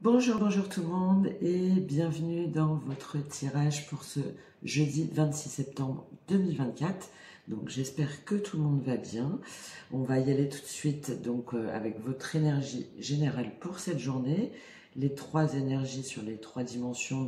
Bonjour, bonjour tout le monde et bienvenue dans votre tirage pour ce jeudi 26 septembre 2024. Donc j'espère que tout le monde va bien. On va y aller tout de suite avec votre énergie générale pour cette journée. Les trois énergies sur les trois dimensions,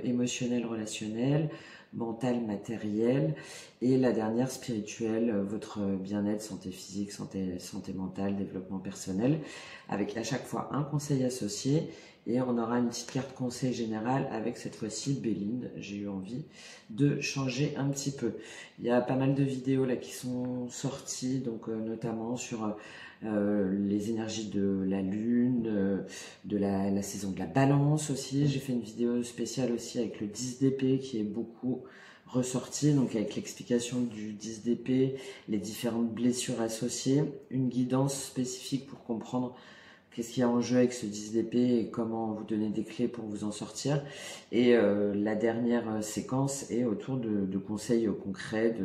émotionnelle, relationnelle, mentale, matérielle, et la dernière spirituelle, votre bien-être, santé physique, santé mentale, développement personnel, avec à chaque fois un conseil associé, et on aura une petite carte conseil général avec cette fois-ci Béline. J'ai eu envie de changer un petit peu. Il y a pas mal de vidéos là qui sont sorties, notamment sur les énergies de la lune, de la saison de la balance aussi. J'ai fait une vidéo spéciale aussi avec le 10 d'épée qui est beaucoup ressorti, donc avec l'explication du 10 d'épée, les différentes blessures associées, une guidance spécifique pour comprendre qu'est-ce qu'il y a en jeu avec ce 10 d'épée et comment vous donner des clés pour vous en sortir. Et la dernière séquence est autour de conseils concrets,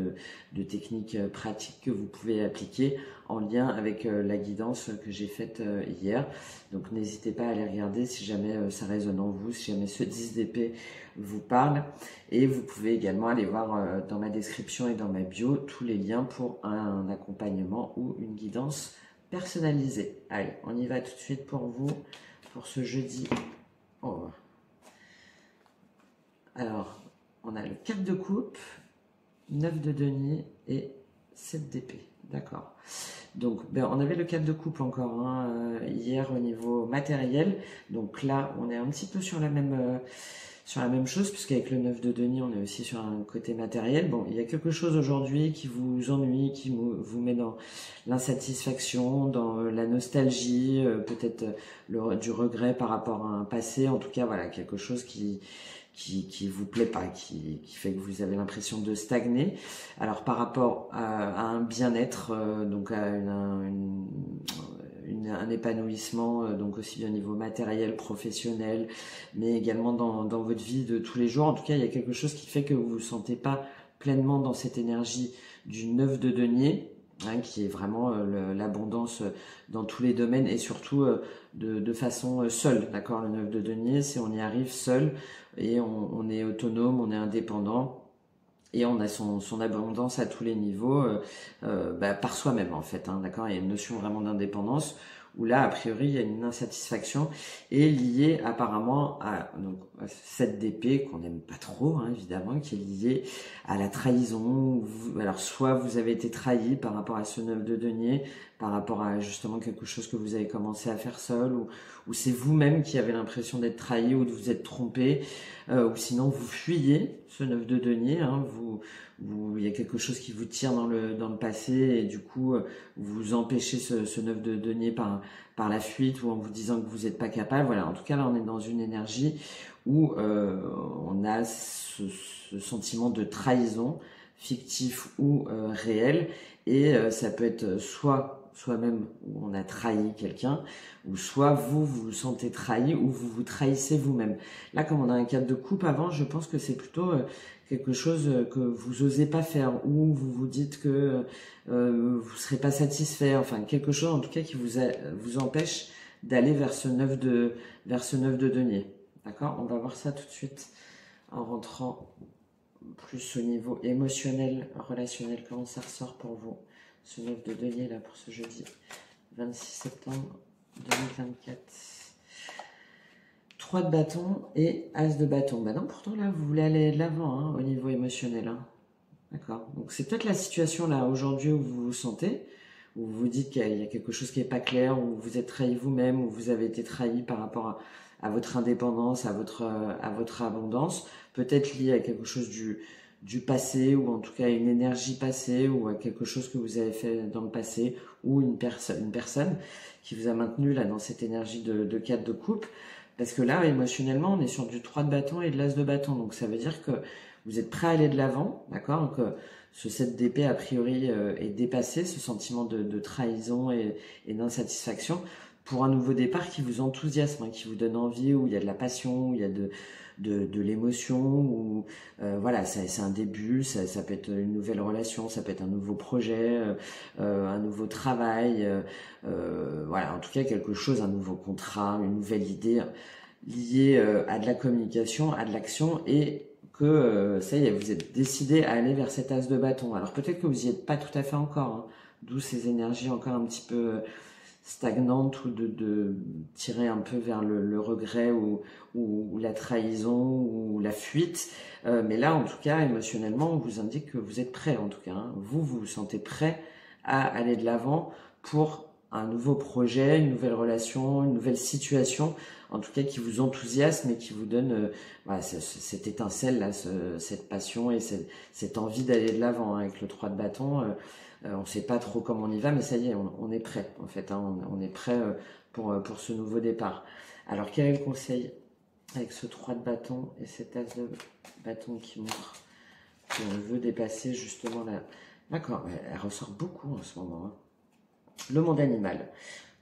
de techniques pratiques que vous pouvez appliquer en lien avec la guidance que j'ai faite hier. Donc n'hésitez pas à aller regarder si jamais ça résonne en vous, si jamais ce 10 d'épée vous parle. Et vous pouvez également aller voir dans ma description et dans ma bio tous les liens pour un accompagnement ou une guidance personnalisé. Allez, on y va tout de suite pour vous, pour ce jeudi. Oh. Alors, on a le 4 de coupe, 9 de denier et 7 d'épée. D'accord. Donc, on avait le 4 de coupe encore hier au niveau matériel. Donc là, on est un petit peu sur la même chose, puisqu'avec le 9 de denier, on est aussi sur un côté matériel. Bon, il y a quelque chose aujourd'hui qui vous ennuie, qui vous met dans l'insatisfaction, dans la nostalgie, peut-être du regret par rapport à un passé. En tout cas, voilà, quelque chose qui vous plaît pas, qui fait que vous avez l'impression de stagner. Alors par rapport à un bien-être, donc à un épanouissement, donc aussi bien au niveau matériel, professionnel, mais également dans votre vie de tous les jours. En tout cas, il y a quelque chose qui fait que vous vous sentez pas pleinement dans cette énergie du 9 de denier, qui est vraiment l'abondance dans tous les domaines et surtout de façon seule, d'accord. Le 9 de denier, c'est on y arrive seul et on est autonome, on est indépendant et on a son abondance à tous les niveaux par soi-même en fait, d'accord. Il y a une notion vraiment d'indépendance où là, a priori, il y a une insatisfaction et liée apparemment à cette d'épée qu'on n'aime pas trop, évidemment, qui est liée à la trahison. Alors, soit vous avez été trahi par rapport à ce 9 de denier, par rapport à justement quelque chose que vous avez commencé à faire seul, ou c'est vous-même qui avez l'impression d'être trahi ou de vous être trompé, ou sinon vous fuyez ce 9 de denier, il y a quelque chose qui vous tire dans le passé et du coup vous empêchez ce 9 de denier par la fuite ou en vous disant que vous n'êtes pas capable. Voilà, en tout cas là on est dans une énergie où on a ce sentiment de trahison, fictif ou réel, et ça peut être soi-même où on a trahi quelqu'un, ou soit vous vous sentez trahi ou vous vous trahissez vous-même. Là, comme on a un 4 de coupe avant, je pense que c'est plutôt quelque chose que vous osez pas faire, ou vous vous dites que vous serez pas satisfait, enfin quelque chose en tout cas qui vous empêche d'aller vers ce 9 de denier. D'accord? On va voir ça tout de suite en rentrant plus au niveau émotionnel, relationnel, comment ça ressort pour vous, ce 9 de denier là pour ce jeudi 26 septembre 2024. 3 de bâton et As de bâton. Ben non, pourtant là, vous voulez aller de l'avant au niveau émotionnel. D'accord. Donc c'est peut-être la situation là aujourd'hui où vous vous sentez, où vous vous dites qu'il y a quelque chose qui n'est pas clair, où vous êtes trahi vous-même, où vous avez été trahi par rapport à votre indépendance, à votre abondance, peut-être lié à quelque chose du passé, ou en tout cas une énergie passée, ou à quelque chose que vous avez fait dans le passé, ou une personne qui vous a maintenu là dans cette énergie de 4 de coupe. Parce que là, émotionnellement, on est sur du 3 de bâton et de l'As de bâton. Donc ça veut dire que vous êtes prêt à aller de l'avant, d'accord. Donc ce 7 d'épée, a priori, est dépassé, ce sentiment de trahison et d'insatisfaction. pour un nouveau départ qui vous enthousiasme, hein, qui vous donne envie, où il y a de la passion, où il y a de l'émotion, où voilà, c'est un début, ça peut être une nouvelle relation, ça peut être un nouveau projet, un nouveau travail, voilà, en tout cas quelque chose, un nouveau contrat, une nouvelle idée liée à de la communication, à de l'action, et que ça y est, vous êtes décidé à aller vers cet as de bâton. Alors peut-être que vous n'y êtes pas tout à fait encore, hein, d'où ces énergies encore un petit peu stagnante ou de tirer un peu vers le regret ou la trahison ou la fuite. Mais là, en tout cas, émotionnellement, on vous indique que vous êtes prêt, en tout cas. Hein. Vous vous sentez prêt à aller de l'avant pour un nouveau projet, une nouvelle relation, une nouvelle situation, en tout cas qui vous enthousiasme et qui vous donne voilà, cette étincelle, là, cette passion et cette envie d'aller de l'avant. Hein, avec le 3 de bâton, on ne sait pas trop comment on y va, mais ça y est, on est prêt en fait. Hein, on est prêt pour ce nouveau départ. Alors quel est le conseil avec ce 3 de bâton et cet as de bâton qui montre qu'on veut dépasser justement la... D'accord, elle ressort beaucoup en ce moment. Hein. Le monde animal.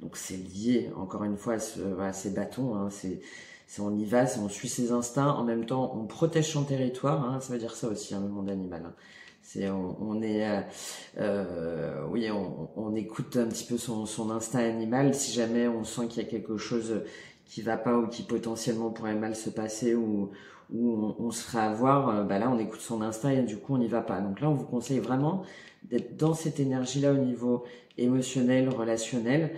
Donc c'est lié encore une fois à ces bâtons. Hein, on y va, on suit ses instincts. En même temps, on protège son territoire. Hein, ça veut dire ça aussi, hein, le monde animal. Hein. Oui, on écoute un petit peu son instinct animal. Si jamais on sent qu'il y a quelque chose qui va pas ou qui potentiellement pourrait mal se passer ou on se ferait avoir, bah là on écoute son instinct et du coup on n'y va pas. Donc là on vous conseille vraiment d'être dans cette énergie-là au niveau émotionnel, relationnel,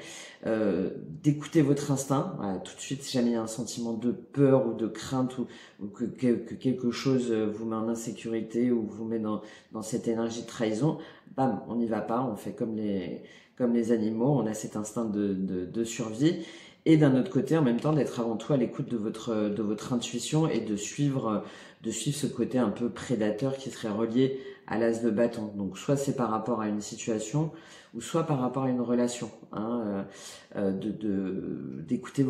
d'écouter votre instinct. Voilà, tout de suite, si jamais il y a un sentiment de peur ou de crainte ou que quelque chose vous met en insécurité ou vous met dans cette énergie de trahison, bam, on n'y va pas, on fait comme les animaux, on a cet instinct de survie. Et d'un autre côté, en même temps, d'être avant tout à l'écoute de votre intuition et de suivre ce côté un peu prédateur qui serait relié à l'as de bâton. Donc, soit c'est par rapport à une situation, ou soit par rapport à une relation. Hein, d'écouter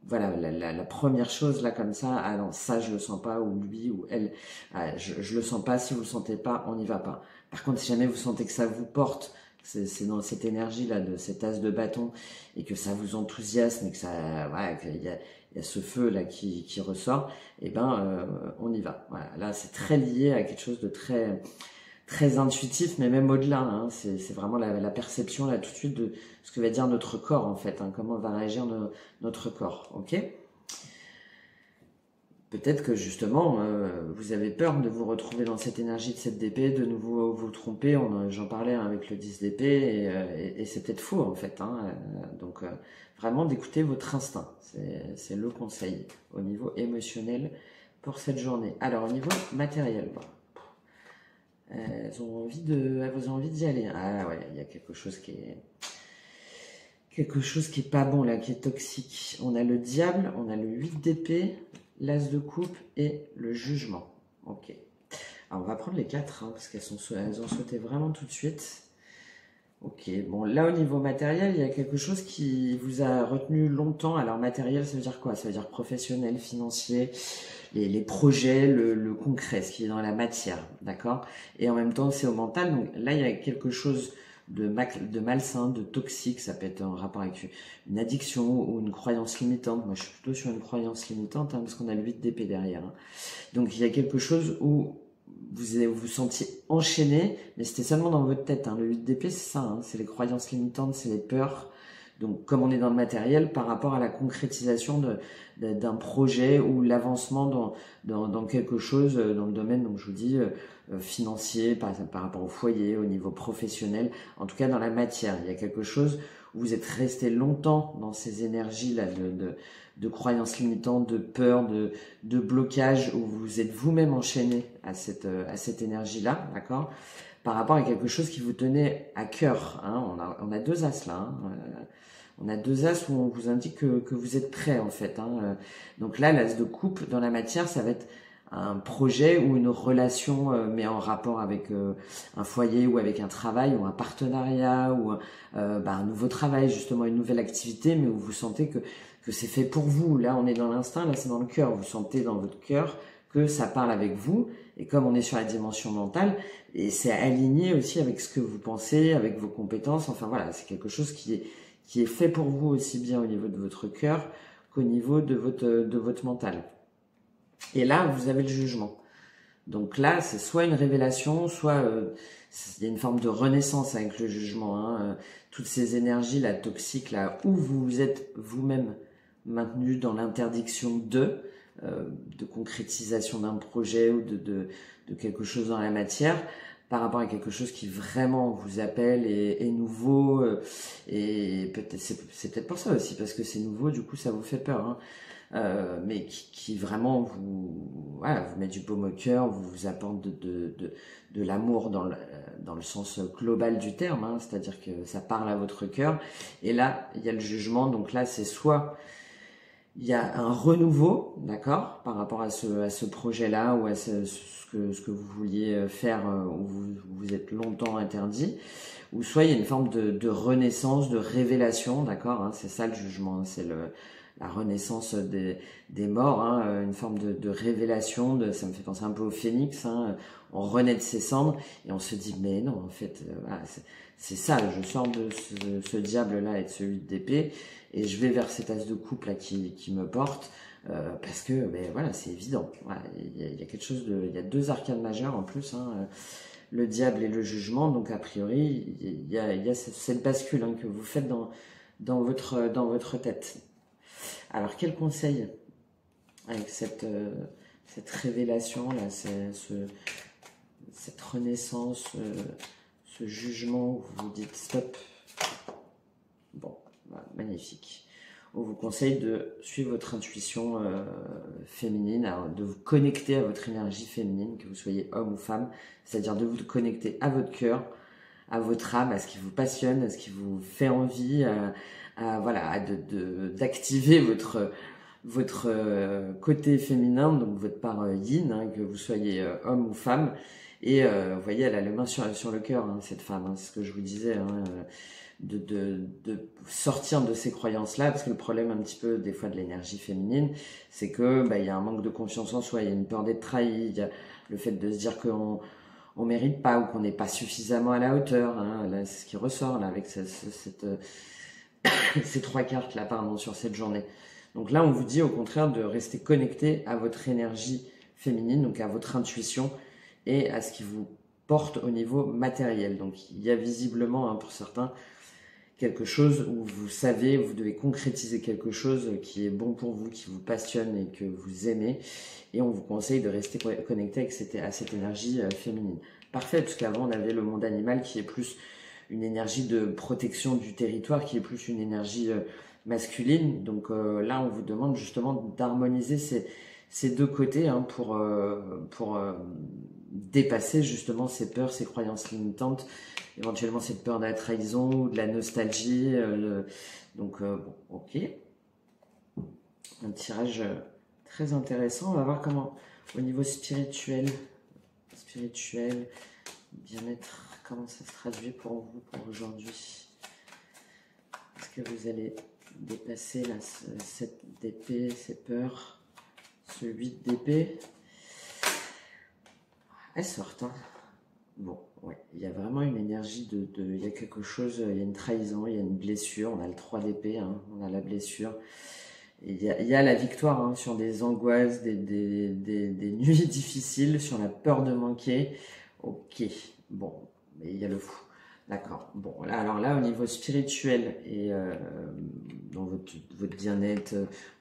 voilà, la première chose là comme ça, ah non, ça je le sens pas, ou lui ou elle, ah, je le sens pas, si vous le sentez pas, on n'y va pas. Par contre, si jamais vous sentez que ça vous porte, c'est dans cette énergie là de cet as de bâton et que ça vous enthousiasme et que ça voilà, qu'il y a ce feu là qui ressort, et ben on y va. Voilà, là c'est très lié à quelque chose de très intuitif, mais même au-delà, hein, c'est vraiment la perception là tout de suite de ce que va dire notre corps en fait, hein, comment va réagir notre corps, ok? Peut-être que justement, vous avez peur de vous retrouver dans cette énergie de cette d'épée, de nouveau vous tromper. J'en parlais hein, avec le 10 d'épée, et c'est peut-être faux en fait. Hein, donc vraiment d'écouter votre instinct, c'est le conseil au niveau émotionnel pour cette journée. Alors au niveau matériel, bon, elles ont envie d'y aller. Ah ouais, il y a quelque chose qui est pas bon là, qui est toxique. On a le diable, on a le 8 d'épée, l'as de coupe et le jugement. Ok. Alors on va prendre les 4 hein, parce elles ont sauté vraiment tout de suite. Ok, bon là au niveau matériel, il y a quelque chose qui vous a retenu longtemps. Alors matériel, ça veut dire quoi? Ça veut dire professionnel, financier, les projets, le concret, ce qui est dans la matière, d'accord? Et en même temps, c'est au mental. Donc là, il y a quelque chose de malsain, de toxique. Ça peut être en rapport avec une addiction ou une croyance limitante. Moi, je suis plutôt sur une croyance limitante hein, parce qu'on a le 8 d'épée derrière. Hein. Donc il y a quelque chose où vous sentiez enchaîné, mais c'était seulement dans votre tête. Hein. Le 8 d'épée, c'est ça, hein. C'est les croyances limitantes, c'est les peurs. Donc, comme on est dans le matériel, par rapport à la concrétisation d'un projet ou l'avancement dans quelque chose, dans le domaine, donc je vous dis, financier, par rapport au foyer, au niveau professionnel, en tout cas dans la matière. Il y a quelque chose où vous êtes resté longtemps dans ces énergies-là de croyances limitantes, de peur, de blocage, où vous êtes vous-même enchaîné à cette énergie-là, d'accord ? Par rapport à quelque chose qui vous tenait à cœur. Hein. On a 2 as là. Hein. On a 2 as où on vous indique que vous êtes prêt en fait. Hein. Donc là, l'as de coupe dans la matière, ça va être un projet ou une relation, mais en rapport avec un foyer ou avec un travail ou un partenariat ou un nouveau travail, justement une nouvelle activité, mais où vous sentez que c'est fait pour vous. Là, on est dans l'instinct, là c'est dans le cœur. Vous sentez dans votre cœur que ça parle avec vous. Et comme on est sur la dimension mentale, et c'est aligné aussi avec ce que vous pensez, avec vos compétences. Enfin voilà, c'est quelque chose qui qui est fait pour vous aussi bien au niveau de votre cœur qu'au niveau de votre mental. Et là, vous avez le jugement. Donc là, c'est soit une révélation, soit il y a une forme de renaissance avec le jugement. Hein, toutes ces énergies là toxiques là où vous êtes vous-même maintenu dans l'interdiction de concrétisation d'un projet ou de quelque chose dans la matière, par rapport à quelque chose qui vraiment vous appelle et est nouveau, et peut-être c'est peut-être pour ça aussi, parce que c'est nouveau, du coup ça vous fait peur, hein, mais qui vraiment vous met du baume au cœur, vous apporte de l'amour dans le sens global du terme, hein, c'est-à-dire que ça parle à votre cœur. Et là il y a le jugement, donc là c'est soit il y a un renouveau, d'accord, par rapport à ce projet-là ou à ce que vous vouliez faire, où vous êtes longtemps interdit, ou soit il y a une forme de renaissance, de révélation, d'accord, hein, c'est ça le jugement, hein, c'est la renaissance des morts, hein, une forme de révélation, ça me fait penser un peu au phénix, hein, on renaît de ses cendres et on se dit mais non, en fait, voilà, c'est ça, je sors de ce diable-là et de ce 8 d'épée, et je vais vers cet as de coupe là qui me porte, parce que voilà, c'est évident. Voilà, il y a quelque chose il y a 2 arcanes majeures en plus, hein, le diable et le jugement, donc a priori il y a cette bascule, hein, que vous faites dans votre tête. Alors quel conseil avec cette révélation là, cette renaissance, ce jugement où vous vous dites stop. Bon, voilà, magnifique. On vous conseille de suivre votre intuition féminine, alors de vous connecter à votre énergie féminine, que vous soyez homme ou femme, c'est-à-dire de vous connecter à votre cœur, à votre âme, à ce qui vous passionne, à ce qui vous fait envie, voilà, d'activer votre côté féminin, donc votre part yin, hein, que vous soyez homme ou femme. Et vous voyez, elle a les mains sur le cœur, hein, cette femme, hein, c'est ce que je vous disais, hein, de sortir de ces croyances-là, parce que le problème un petit peu des fois de l'énergie féminine, c'est que il y a un manque de confiance en soi, il y a une peur d'être trahi, il y a le fait de se dire qu'on mérite pas ou qu'on n'est pas suffisamment à la hauteur, hein, là c'est ce qui ressort là avec ces 3 cartes là, pardon, sur cette journée. Donc là on vous dit au contraire de rester connecté à votre énergie féminine, donc à votre intuition et à ce qui vous porte au niveau matériel. Donc il y a visiblement, hein, pour certains, quelque chose où vous savez, vous devez concrétiser quelque chose qui est bon pour vous, qui vous passionne et que vous aimez. Et on vous conseille de rester connecté à cette énergie féminine. Parfait, parce qu'avant on avait le monde animal qui est plus une énergie de protection du territoire, qui est plus une énergie masculine. Donc là on vous demande justement d'harmoniser ces 2 côtés, hein, pour dépasser justement ces peurs, ces croyances limitantes, éventuellement cette peur de la trahison ou de la nostalgie. Donc bon, ok. Un tirage très intéressant. On va voir comment, au niveau spirituel, bien-être, comment ça se traduit pour vous pour aujourd'hui. Est-ce que vous allez dépasser là, cette d'épée, ces peurs, ce 8 d'épée? Elles sortent, hein. Bon, ouais, il y a vraiment une énergie il y a quelque chose, il y a une trahison, il y a une blessure, on a le 3 d'épée, hein, on a la blessure. Et il y a la victoire, hein, sur des angoisses, des nuits difficiles, sur la peur de manquer. Ok, bon, mais il y a le fou. D'accord, bon, là, alors là, au niveau spirituel et dans votre bien-être,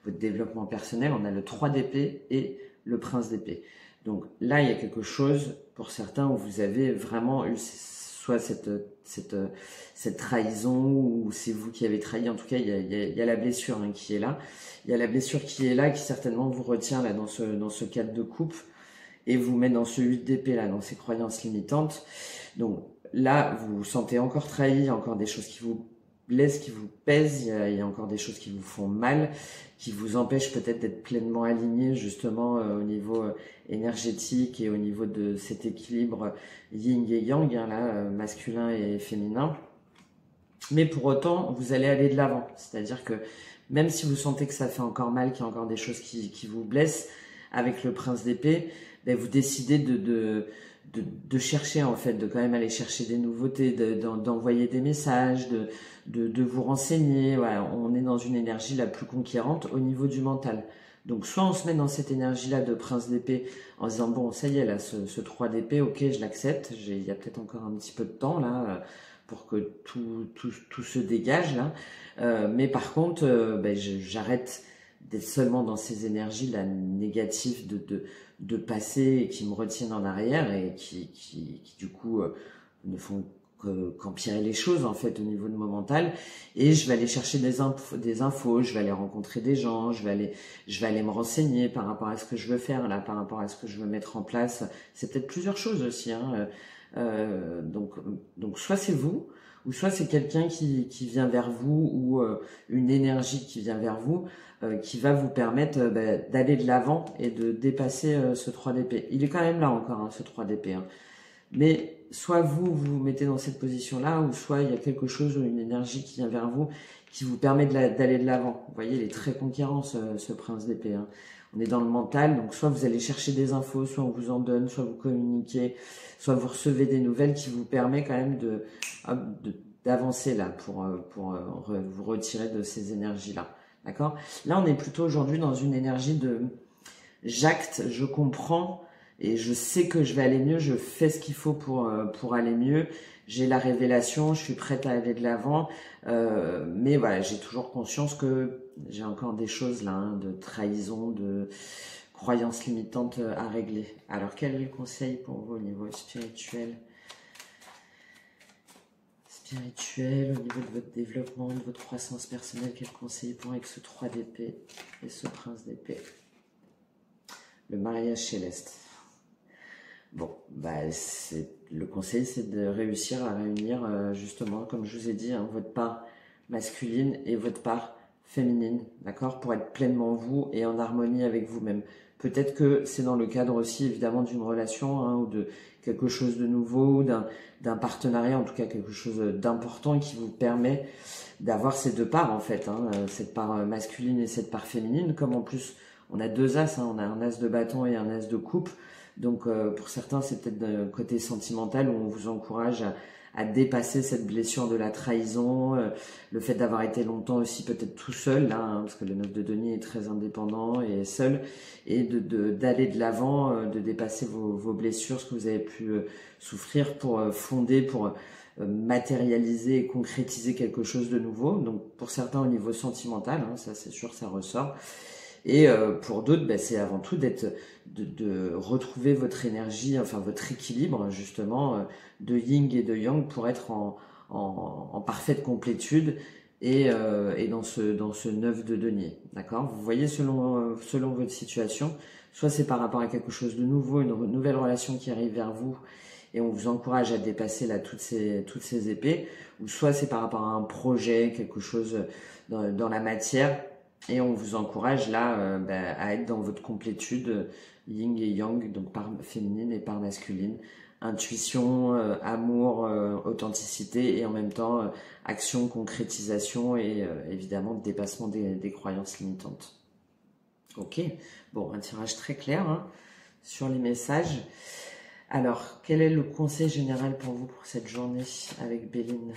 votre développement personnel, on a le 3 d'épée et le prince d'épée. Donc là, il y a quelque chose, pour certains, où vous avez vraiment eu soit cette trahison, ou c'est vous qui avez trahi. En tout cas, il y a la blessure, hein, qui est là. Il y a la blessure qui est là, qui certainement vous retient là dans ce 4 de coupe, et vous met dans ce 8 d'épée là, dans ces croyances limitantes. Donc là, vous vous sentez encore trahi, il y a encore des choses qui vous blessent, qui vous pèsent, il y a encore des choses qui vous font mal, qui vous empêchent peut-être d'être pleinement aligné justement au niveau énergétique et au niveau de cet équilibre yin et yang, hein, là, masculin et féminin. Mais pour autant, vous allez aller de l'avant. C'est-à-dire que même si vous sentez que ça fait encore mal, qu'il y a encore des choses qui vous blessent, avec le prince d'épée, vous décidez de chercher en fait, de quand même aller chercher des nouveautés, d'envoyer des messages, de vous renseigner. Voilà, on est dans une énergie la plus conquérante au niveau du mental. Donc soit on se met dans cette énergie-là de prince d'épée en se disant bon ça y est là ce 3 d'épée, ok je l'accepte, il y a peut-être encore un petit peu de temps là pour que tout se dégage là. Mais par contre ben, j'arrête d'être seulement dans ces énergies là négatives de passer et qui me retiennent en arrière et qui du coup ne font qu'empirer les choses en fait au niveau de mon mental. Et je vais aller chercher des infos, je vais aller rencontrer des gens, je vais aller me renseigner par rapport à ce que je veux faire là, par rapport à ce que je veux mettre en place. C'est peut-être plusieurs choses aussi hein. Donc soit c'est vous ou soit c'est quelqu'un qui vient vers vous ou une énergie qui vient vers vous qui va vous permettre d'aller de l'avant et de dépasser ce 3 d'épée. Il est quand même là encore hein, ce 3 d'épée hein. Mais soit vous vous mettez dans cette position-là, ou soit il y a quelque chose ou une énergie qui vient vers vous, qui vous permet d'aller de l'avant. Vous voyez, il est très conquérant ce prince d'épée. Hein. On est dans le mental, donc soit vous allez chercher des infos, soit on vous en donne, soit vous communiquez, soit vous recevez des nouvelles qui vous permet quand même d'avancer là pour vous retirer de ces énergies-là. D'accord? Là, on est plutôt aujourd'hui dans une énergie de j'acte, je comprends, et je sais que je vais aller mieux, je fais ce qu'il faut pour aller mieux. J'ai la révélation, je suis prête à aller de l'avant. Mais voilà, j'ai toujours conscience que j'ai encore des choses là, hein, de trahison, de croyances limitantes à régler. Alors, quel est le conseil pour vous au niveau spirituel? Spirituel, au niveau de votre développement, de votre croissance personnelle, quel conseil pour avec ce 3 d'épée et ce prince d'épée? Le mariage céleste. Bon, bah le conseil, c'est de réussir à réunir justement, comme je vous ai dit, hein, votre part masculine et votre part féminine, d'accord, pour être pleinement vous et en harmonie avec vous-même. Peut-être que c'est dans le cadre aussi, évidemment, d'une relation hein, ou de quelque chose de nouveau, d'un partenariat, en tout cas quelque chose d'important qui vous permet d'avoir ces deux parts, en fait, hein, cette part masculine et cette part féminine, comme en plus on a deux as, hein, on a un as de bâton et un as de coupe. Donc pour certains, c'est peut-être d'un côté sentimental où on vous encourage à dépasser cette blessure de la trahison, le fait d'avoir été longtemps aussi peut-être tout seul, là, hein, parce que le 9 de denier est très indépendant et seul, et d'aller de l'avant, de dépasser vos blessures, ce que vous avez pu souffrir pour fonder, pour matérialiser et concrétiser quelque chose de nouveau. Donc pour certains au niveau sentimental, hein, ça c'est sûr, ça ressort. Et pour d'autres, bah, c'est avant tout de retrouver votre énergie, enfin votre équilibre justement de yin et de yang pour être en parfaite complétude et dans ce 9 de denier. D'accord? Vous voyez selon votre situation, soit c'est par rapport à quelque chose de nouveau, une nouvelle relation qui arrive vers vous et on vous encourage à dépasser là toutes ces épées, ou soit c'est par rapport à un projet, quelque chose dans la matière. Et on vous encourage là à être dans votre complétude yin et yang, donc par féminine et par masculine. Intuition, amour, authenticité et en même temps action, concrétisation et évidemment dépassement des croyances limitantes. Ok, bon, un tirage très clair hein, sur les messages. Alors, quel est le conseil général pour vous pour cette journée avec Béline?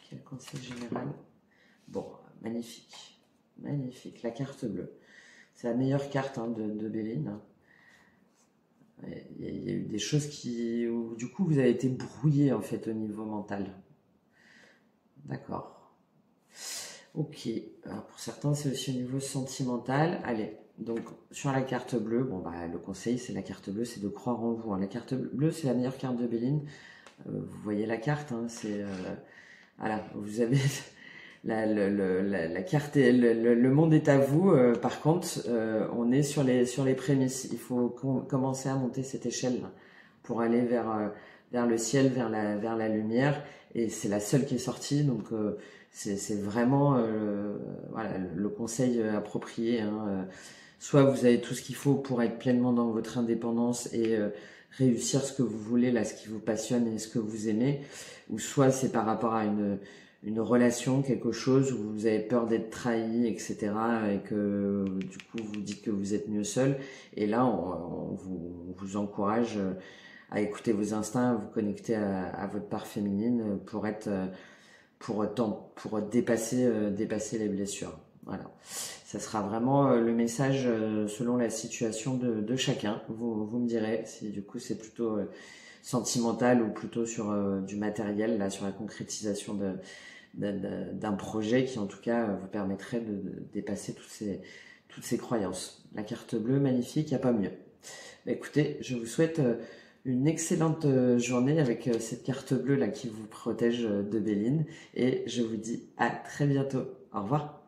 Quel conseil général? Bon, magnifique, magnifique, la carte bleue. C'est la meilleure carte hein, de Béline. Il y a eu des choses où du coup vous avez été brouillé en fait au niveau mental. D'accord. Ok. Alors pour certains c'est aussi au niveau sentimental. Allez, donc sur la carte bleue, bon bah le conseil c'est la carte bleue, c'est de croire en vous. Hein. La carte bleue c'est la meilleure carte de Béline. Vous voyez la carte, hein, c'est voilà, vous avez la carte, le monde est à vous. Par contre, on est sur les prémices. Il faut commencer à monter cette échelle là, pour aller vers le ciel, vers la lumière. Et c'est la seule qui est sortie. Donc c'est vraiment voilà, le conseil approprié. Hein. Soit vous avez tout ce qu'il faut pour être pleinement dans votre indépendance et réussir ce que vous voulez, là, ce qui vous passionne et ce que vous aimez. Ou soit c'est par rapport à une relation, quelque chose où vous avez peur d'être trahi, etc. et que du coup vous dites que vous êtes mieux seul. Et là, on vous encourage à écouter vos instincts, à vous connecter à votre part féminine pour être, pour dépasser les blessures. Voilà. Ça sera vraiment le message selon la situation de chacun. Vous me direz si du coup c'est plutôt sentimental ou plutôt sur du matériel, là, sur la concrétisation d'un projet qui en tout cas vous permettrait de dépasser toutes ces croyances. La carte bleue, magnifique, il n'y a pas mieux. Bah, écoutez, je vous souhaite une excellente journée avec cette carte bleue là qui vous protège de Béline et je vous dis à très bientôt. Au revoir.